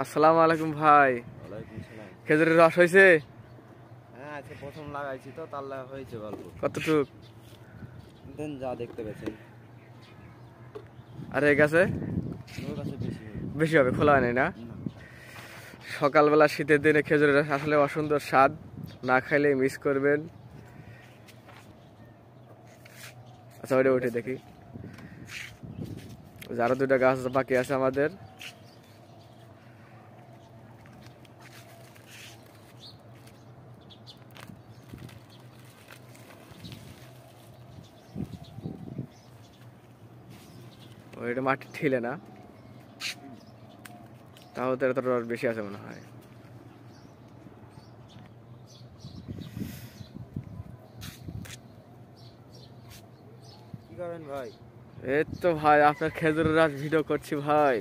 আসসালামু আলাইকুম ভাই। ওয়ালাইকুম সালাম। খেজুরের রস হয়েছে? হ্যাঁ, আজকে প্রথম লাগাইছি তো তার লাগা হয়েছে গল্প। কতটুক? দেন যা দেখতে পেয়েছেন। আর এই গাছে ওর কাছে বেশি হবে। বেশি হবে, খোলা হয়নি না? সকালবেলা শীতের দিনে খেজুরের রস আসলে অসুন্দর স্বাদ, না খাইলে মিস করবেন। আচ্ছা, ওইটা উঠে দেখি। আরো দুটা গাছ বাকি আছে আমাদের। ওইটা মাটি ঠিলে না, তাও তো এত রস বেশি আছে মনে হয়। কি করেন ভাই? এই তো ভাই, আপনার খেজুরের রস ভিডিও করছি ভাই।